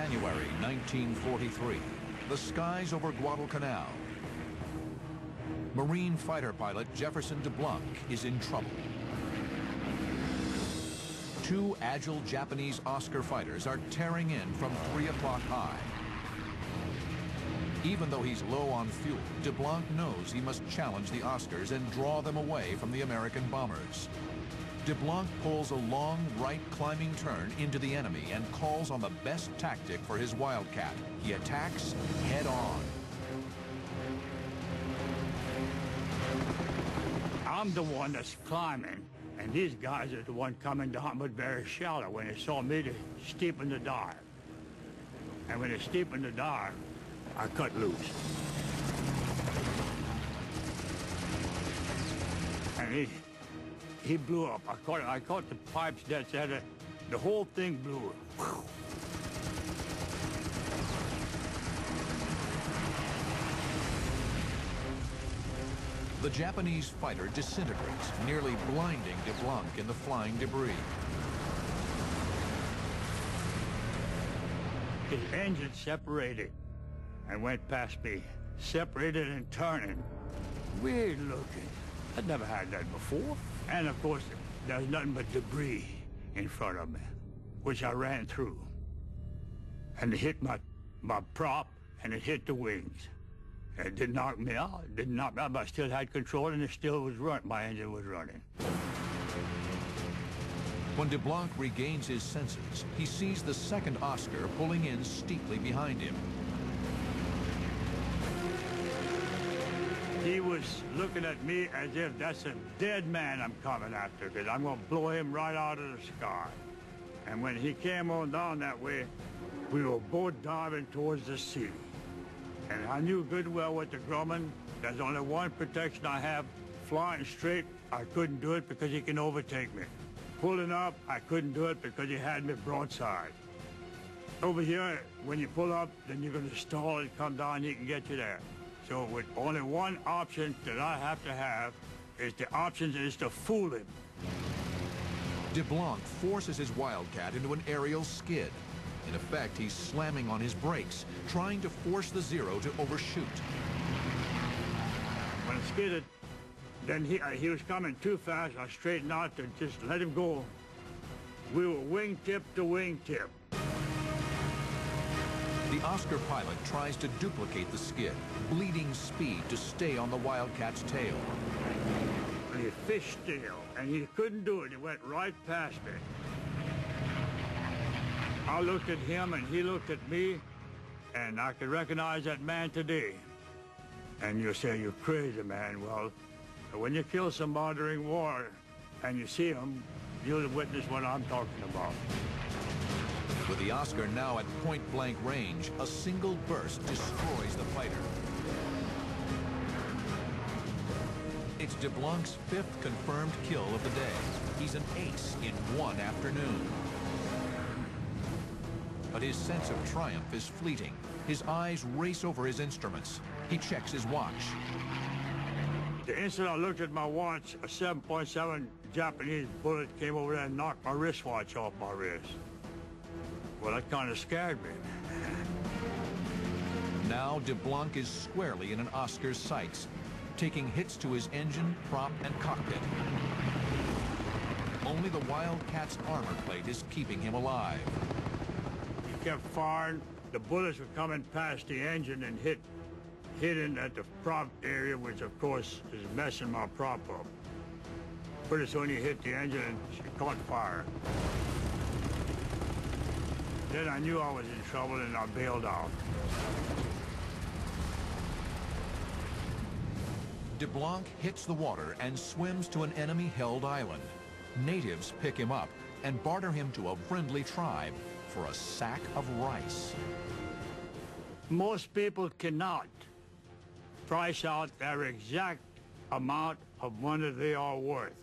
January 1943, the skies over Guadalcanal. Marine fighter pilot Jefferson DeBlanc is in trouble. Two agile Japanese Oscar fighters are tearing in from 3 o'clock high. Even though he's low on fuel, DeBlanc knows he must challenge the Oscars and draw them away from the American bombers. DeBlanc pulls a long right climbing turn into the enemy and calls on the best tactic for his Wildcat. He attacks head on. I'm the one that's climbing, and these guys are the one coming down, but very shallow. When they saw me, they steepened the dive. And when they steepened the dive, I cut loose. And he blew up. I caught the pipes that said it. The whole thing blew. The Japanese fighter disintegrates, nearly blinding DeBlanc in the flying debris. His engine separated and went past me, separated and turning. Weird looking. I'd never had that before. And of course, there's nothing but debris in front of me, which I ran through. And it hit my prop, and it hit the wings. It didn't knock me out. It didn't knock me out, but I still had control, and it still was running. My engine was running. When DeBlanc regains his senses, he sees the second Oscar pulling in steeply behind him. He was looking at me as if that's a dead man I'm coming after, because I'm going to blow him right out of the sky. And when he came on down that way, we were both diving towards the sea. And I knew good well with the Grumman, there's only one protection I have. Flying straight, I couldn't do it because he can overtake me. Pulling up, I couldn't do it because he had me broadside. Over here, when you pull up, then you're going to stall and come down, he can get you there. So with only one option that I have to have, is the option is to fool him. DeBlanc forces his Wildcat into an aerial skid. In effect, he's slamming on his brakes, trying to force the Zero to overshoot. When it skidded, then he was coming too fast. I straightened out to just let him go. We were wingtip to wingtip. The Oscar pilot tries to duplicate the skid, bleeding speed to stay on the Wildcat's tail. And he fishtailed, and he couldn't do it. He went right past me. I looked at him, and he looked at me, and I could recognize that man today. And you say, you're crazy, man. Well, when you kill somebody during war, and you see him, you'll witness what I'm talking about. With the Oscar now at point-blank range, a single burst destroys the fighter. It's DeBlanc's 5th confirmed kill of the day. He's an ace in one afternoon. But his sense of triumph is fleeting. His eyes race over his instruments. He checks his watch. The instant I looked at my watch, a 7.7 Japanese bullet came over there and knocked my wristwatch off my wrist. Well, that kind of scared me. Now DeBlanc is squarely in an Oscar's sights, taking hits to his engine, prop, and cockpit. Only the Wildcat's armor plate is keeping him alive. He kept firing. The bullets were coming past the engine and hitting at the prop area, which of course is messing my prop up. Pretty soon he hit the engine and she caught fire. Then I knew I was in trouble and I bailed out. DeBlanc hits the water and swims to an enemy-held island. Natives pick him up and barter him to a friendly tribe for a sack of rice. Most people cannot price out their exact amount of money they are worth.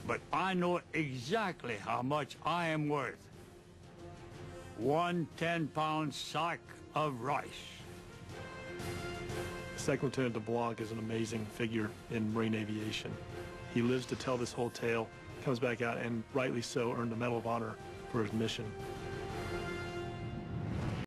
But I know exactly how much I am worth. 1 10-pound sack of rice. Second Lieutenant DeBlanc is an amazing figure in Marine aviation. He lives to tell this whole tale, comes back out, and rightly so, earned the Medal of Honor for his mission.